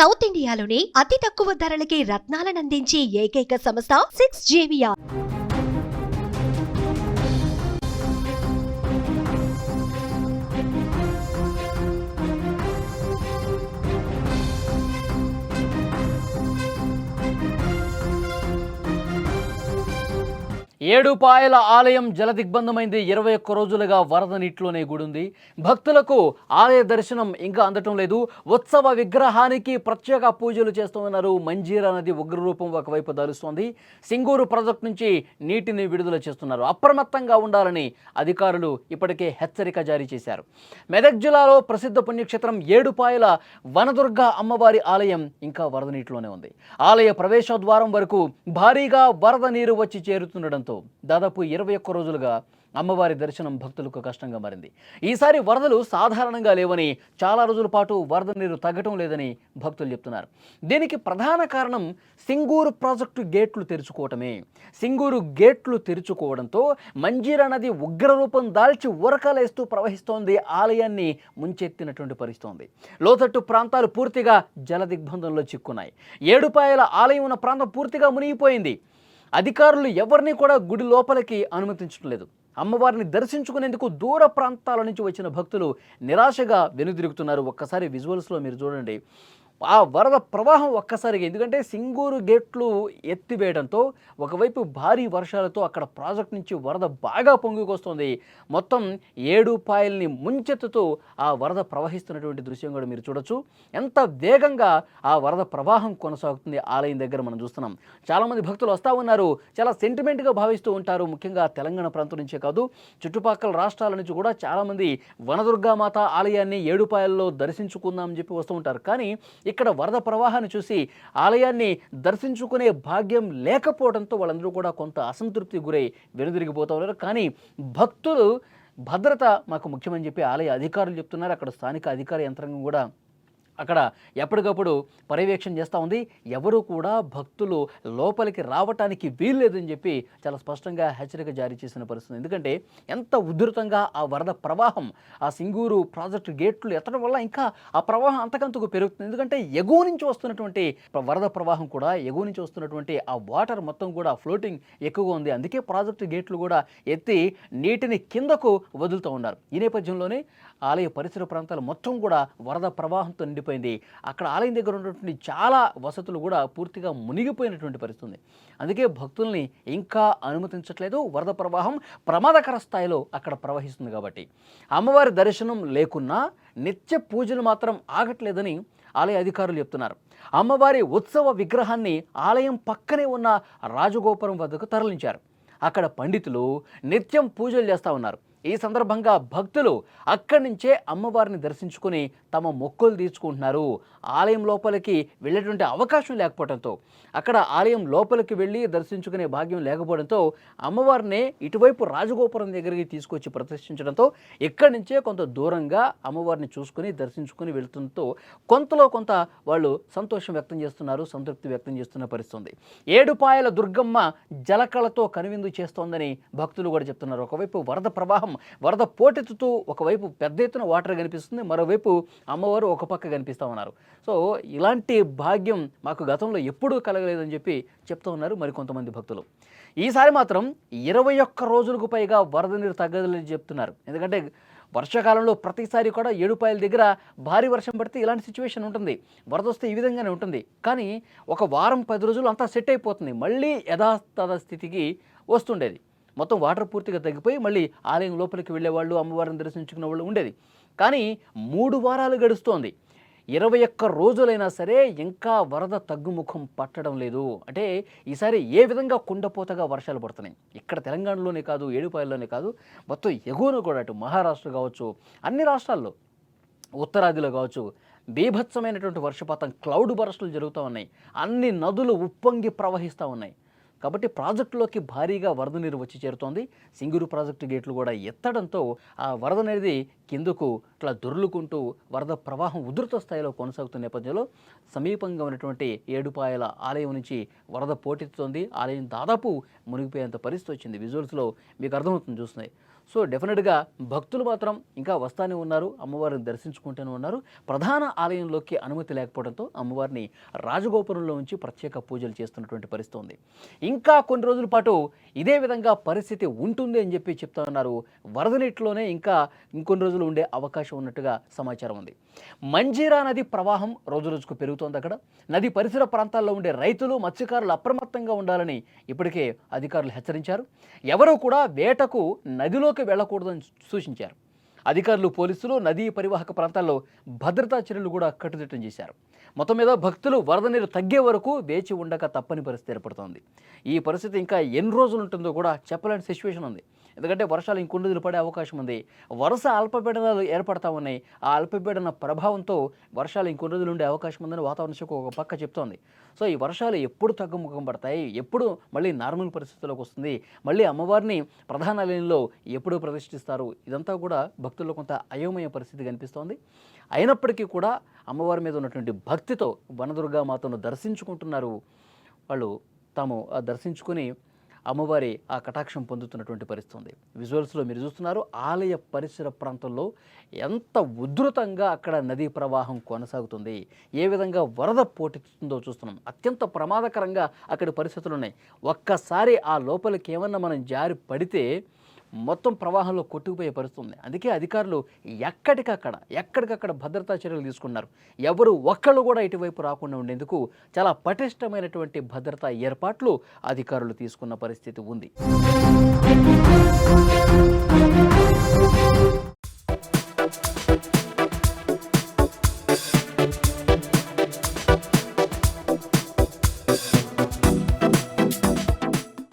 South ఇండియాలోని అతి తక్కువ ధరలకి రత్నాలనందించే ఏకైక సంస్థ 6JVR. ఏడుపాయల ఆలయం జలదిగ్బంధమైంది. 21 రోజులుగా వరద నీటిలోనే గుడుంది. భక్తులకు ఆలయ దర్శనం ఇంకా అందటం లేదు. ఉత్సవ విగ్రహానికి ప్రత్యేక పూజలు చేస్తున్నారు. మంజీరా నది ఉగ్రరూపం ఒకవైపు దాలుస్తోంది. సింగూరు ప్రాజెక్టు నుంచి నీటిని విడుదల చేస్తున్నారు. అప్రమత్తంగా ఉండాలని అధికారులు ఇప్పటికే హెచ్చరిక జారీ చేశారు. మెదక్ జిల్లాలో ప్రసిద్ధ పుణ్యక్షేత్రం ఏడుపాయల వనదుర్గ అమ్మవారి ఆలయం ఇంకా వరద నీటిలోనే ఉంది. ఆలయ ప్రవేశ ద్వారం వరకు భారీగా వరద నీరు వచ్చి చేరుతుండటంతో దాదాపు 21 రోజులుగా అమ్మవారి దర్శనం భక్తులకు కష్టంగా మారింది. ఈసారి వరదలు సాధారణంగా లేవని, చాలా రోజుల పాటు వరద నీరు తగ్గటం లేదని భక్తులు చెప్తున్నారు. దీనికి ప్రధాన కారణం సింగూరు ప్రాజెక్టు గేట్లు తెరుచుకోవటమే. సింగూరు గేట్లు తెరుచుకోవడంతో మంజీరా నది ఉగ్రరూపం దాల్చి ఉరకలేస్తూ ప్రవహిస్తోంది. ఆలయాన్ని ముంచెత్తినటువంటి పరిస్థితి. లోతట్టు ప్రాంతాలు పూర్తిగా జల దిగ్బంధంలో చిక్కున్నాయి. ఏడుపాయల ఆలయం ఉన్న ప్రాంతం పూర్తిగా మునిగిపోయింది. అధికారులు ఎవరిని కూడా గుడి లోపలికి అనుమతించడం లేదు. అమ్మవారిని దర్శించుకునేందుకు దూర ప్రాంతాల నుంచి వచ్చిన భక్తులు నిరాశగా వెనుదిరుగుతున్నారు. ఒక్కసారి విజువల్స్లో మీరు చూడండి. ఆ వరద ప్రవాహం ఒక్కసారిగా, ఎందుకంటే సింగూరు గేట్లు ఎత్తివేయడంతో ఒకవైపు భారీ వర్షాలతో అక్కడ ప్రాజెక్ట్ నుంచి వరద బాగా పొంగుకొస్తుంది. మొత్తం ఏడుపాయల్ని ముంచెత్తుతూ ఆ వరద ప్రవహిస్తున్నటువంటి దృశ్యం కూడా మీరు చూడొచ్చు. ఎంత వేగంగా ఆ వరద ప్రవాహం కొనసాగుతుంది ఆలయం దగ్గర మనం చూస్తున్నాం. చాలామంది భక్తులు వస్తూ ఉన్నారు. చాలా సెంటిమెంట్గా భావిస్తూ ఉంటారు. ముఖ్యంగా తెలంగాణ ప్రాంతం నుంచే కాదు, చుట్టుపక్కల రాష్ట్రాల నుంచి కూడా చాలామంది వనదుర్గామాత ఆలయాన్ని ఏడుపాయల్లో దర్శించుకుందామని చెప్పి వస్తూ ఉంటారు. కానీ ఇక్కడ వరద ప్రవాహాన్ని చూసి ఆలయాన్ని దర్శించుకునే భాగ్యం లేకపోవడంతో వాళ్ళందరూ కూడా కొంత అసంతృప్తి గురై వెనుదిరిగిపోతూ ఉన్నారు. కానీ భక్తులు భద్రత మాకు ముఖ్యమని చెప్పి ఆలయ అధికారులు చెప్తున్నారు. అక్కడ స్థానిక అధికార యంత్రాంగం కూడా అక్కడ ఎప్పటికప్పుడు పర్యవేక్షణ చేస్తూ ఉంది. ఎవరు కూడా భక్తులు లోపలికి రావటానికి వీల్లేదని చెప్పి చాలా స్పష్టంగా హెచ్చరిక జారీ చేసిన పరిస్థితి. ఎందుకంటే ఎంత ఉధృతంగా ఆ వరద ప్రవాహం ఆ సింగూరు ప్రాజెక్టు గేట్లు ఎత్తడం వల్ల ఇంకా ఆ ప్రవాహం అంతకంతకు పెరుగుతుంది. ఎందుకంటే ఎగువ నుంచి వస్తున్నటువంటి వరద ప్రవాహం కూడా, ఎగువ నుంచి వస్తున్నటువంటి ఆ వాటర్ మొత్తం కూడా ఫ్లోటింగ్ ఎక్కువగా ఉంది. అందుకే ప్రాజెక్టు గేట్లు కూడా ఎత్తి నీటిని కిందకు వదులుతూ ఉన్నారు. ఈ నేపథ్యంలోనే ఆలయ పరిసర ప్రాంతాలు మొత్తం కూడా వరద ప్రవాహంతో నిండిపోయింది. అక్కడ ఆలయం దగ్గర ఉన్నటువంటి చాలా వసతులు కూడా పూర్తిగా మునిగిపోయినటువంటి పరిస్థితి. అందుకే భక్తుల్ని ఇంకా అనుమతించట్లేదు. వరద ప్రవాహం ప్రమాదకర స్థాయిలో అక్కడ ప్రవహిస్తుంది కాబట్టి అమ్మవారి దర్శనం లేకున్నా నిత్య పూజలు మాత్రం ఆగట్లేదని ఆలయ అధికారులు చెప్తున్నారు. అమ్మవారి ఉత్సవ విగ్రహాన్ని ఆలయం పక్కనే ఉన్న రాజగోపురం వద్దకు తరలించారు. అక్కడ పండితులు నిత్యం పూజలు చేస్తూ ఉన్నారు. ఈ సందర్భంగా భక్తులు అక్కడి నుంచే అమ్మవారిని దర్శించుకుని తమ మొక్కులు తీర్చుకుంటున్నారు. ఆలయం లోపలికి వెళ్ళేటువంటి అవకాశం లేకపోవడంతో, అక్కడ ఆలయం లోపలికి వెళ్ళి దర్శించుకునే భాగ్యం లేకపోవడంతో అమ్మవారిని ఇటువైపు రాజగోపురం దగ్గరికి తీసుకొచ్చి ప్రతిష్ఠించడంతో ఇక్కడి నుంచే కొంత దూరంగా అమ్మవారిని చూసుకుని దర్శించుకుని వెళ్తుండటంతో కొంతలో కొంత వాళ్ళు సంతోషం వ్యక్తం చేస్తున్నారు, సంతృప్తి వ్యక్తం చేస్తున్న పరిస్థితి. ఏడుపాయల దుర్గమ్మ జలకళతో కనువిందు చేస్తోందని భక్తులు కూడా చెప్తున్నారు. ఒకవైపు వరద ప్రవాహం, వరద పోటెత్తుతూ ఒకవైపు పెద్ద ఎత్తున వాటర్ కనిపిస్తుంది, మరోవైపు అమ్మవారు ఒక పక్క కనిపిస్తూ ఉన్నారు. సో ఇలాంటి భాగ్యం మాకు గతంలో ఎప్పుడూ కలగలేదని చెప్పి చెప్తూ ఉన్నారు మరికొంతమంది భక్తులు. ఈసారి మాత్రం 21 రోజులకు పైగా వరద నీరు తగ్గదని చెప్తున్నారు. ఎందుకంటే వర్షాకాలంలో ప్రతిసారి కూడా ఏడుపాయల దగ్గర భారీ వర్షం పడితే ఇలాంటి సిచ్యువేషన్ ఉంటుంది. వరద వస్తే ఈ విధంగానే ఉంటుంది. కానీ ఒక వారం 10 రోజులు అంతా సెట్ అయిపోతుంది. మళ్ళీ యథాతథ స్థితికి వస్తుండేది. మొత్తం వాటర్ పూర్తిగా తగ్గిపోయి మళ్ళీ ఆలయం లోపలికి వెళ్ళేవాళ్ళు, అమ్మవారిని దర్శించుకునే వాళ్ళు ఉండేది. కానీ 3 వారాలు గడుస్తోంది. 21 రోజులైనా సరే ఇంకా వరద తగ్గుముఖం పట్టడం లేదు. అంటే ఈసారి ఏ విధంగా కుండపోతగా వర్షాలు పడుతున్నాయి. ఇక్కడ తెలంగాణలోనే కాదు, ఏడుపాయల్లోనే కాదు, మొత్తం ఎగువను కూడా అటు మహారాష్ట్ర కావచ్చు, అన్ని రాష్ట్రాల్లో, ఉత్తరాదిలో కావచ్చు, బీభత్సమైనటువంటి వర్షపాతం, క్లౌడ్ బరస్టులు జరుగుతూ ఉన్నాయి. అన్ని నదులు ఉప్పొంగి ప్రవహిస్తూ ఉన్నాయి. కాబట్టి ప్రాజెక్టులోకి భారీగా వరద నీరు వచ్చి చేరుతోంది. సింగూరు ప్రాజెక్టు గేట్లు కూడా ఎత్తడంతో ఆ వరద అనేది కిందకు ఇట్లా దొర్లుకుంటూ వరద ప్రవాహం ఉధృత స్థాయిలో కొనసాగుతున్న నేపథ్యంలో సమీపంగా ఉన్నటువంటి ఏడుపాయల ఆలయం నుంచి వరద పోటెత్తుతోంది. ఆలయం దాదాపు మునిగిపోయేంత పరిస్థితి వచ్చింది. విజువల్స్లో మీకు అర్థమవుతుంది చూస్తున్నాయి. సో డెఫినెట్గా భక్తులు మాత్రం ఇంకా వస్తానే ఉన్నారు, అమ్మవారిని దర్శించుకుంటూనే ఉన్నారు. ప్రధాన ఆలయంలోకి అనుమతి లేకపోవడంతో అమ్మవారిని రాజగోపురంలో ఉంచి ప్రత్యేక పూజలు చేస్తున్నటువంటి పరిస్థితి ఉంది. ఇంకా కొన్ని రోజుల పాటు ఇదే విధంగా పరిస్థితి ఉంటుంది అని చెప్పి చెప్తా ఉన్నారు. వరద నీటిలోనే ఇంకా ఇంకొన్ని రోజులు ఉండే అవకాశం ఉన్నట్టుగా సమాచారం ఉంది. మంజీరా నది ప్రవాహం రోజు రోజుకు పెరుగుతోంది. అక్కడ నది పరిసర ప్రాంతాల్లో ఉండే రైతులు, మత్స్యకారులు అప్రమత్తంగా ఉండాలని ఇప్పటికే అధికారులు హెచ్చరించారు. ఎవరూ కూడా వేటకు నదిలోకి వెళ్ళకూడదని సూచించారు. అధికారులు, పోలీసులు నదీ పరివాహక ప్రాంతాల్లో భద్రతా చర్యలు కూడా కట్టుదిట్టం చేశారు. మొత్తం మీద భక్తులు వరద నీరు తగ్గే వరకు వేచి ఉండక తప్పని పరిస్థితి ఏర్పడుతోంది. ఈ పరిస్థితి ఇంకా ఎన్ని రోజులు ఉంటుందో కూడా చెప్పలేని సిచ్యువేషన్ ఉంది. ఎందుకంటే వర్షాలు ఇంకొన్ని రోజులు పడే అవకాశం ఉంది. వరుస అల్పపీడనాలు ఏర్పడతా ఉన్నాయి. ఆ అల్పపీడన ప్రభావంతో వర్షాలు ఇంకొన్ని రోజులు ఉండే అవకాశం ఉందని వాతావరణ శాఖ ఒక పక్క చెప్తోంది. సో ఈ వర్షాలు ఎప్పుడు తగ్గుముఖం పడతాయి, ఎప్పుడు మళ్ళీ నార్మల్ పరిస్థితుల్లోకి వస్తుంది, మళ్ళీ అమ్మవారిని ప్రధాన ఆలయంలో ఎప్పుడు ప్రతిష్ఠిస్తారు, ఇదంతా కూడా భక్తుల్లో కొంత అయోమయ పరిస్థితి కనిపిస్తోంది. అయినప్పటికీ కూడా అమ్మవారి మీద ఉన్నటువంటి భక్తితో వనదుర్గామాతను దర్శించుకుంటున్నారు. వాళ్ళు తాము దర్శించుకొని అమ్మవారి ఆ కటాక్షం పొందుతున్నటువంటి పరిస్థితి ఉంది. విజువల్స్లో మీరు చూస్తున్నారు, ఆలయ పరిసర ప్రాంతంలో ఎంత ఉధృతంగా అక్కడ నదీ ప్రవాహం కొనసాగుతుంది, ఏ విధంగా వరద పోటెత్తుతుందో చూస్తున్నాం. అత్యంత ప్రమాదకరంగా అక్కడి పరిస్థితులు ఉన్నాయి. ఒక్కసారి ఆ లోపలికి ఏమన్నా మనం జారి పడితే మొత్తం ప్రవాహంలో కొట్టుకుపోయే పరిస్థితి ఉంది. అందుకే అధికారులు ఎక్కడికక్కడ భద్రతా చర్యలు తీసుకున్నారు. ఎవరు ఒక్కళ్ళు కూడా ఇటువైపు రాకుండా ఉండేందుకు చాలా పటిష్టమైనటువంటి భద్రతా ఏర్పాట్లు అధికారులు తీసుకున్న పరిస్థితి ఉంది.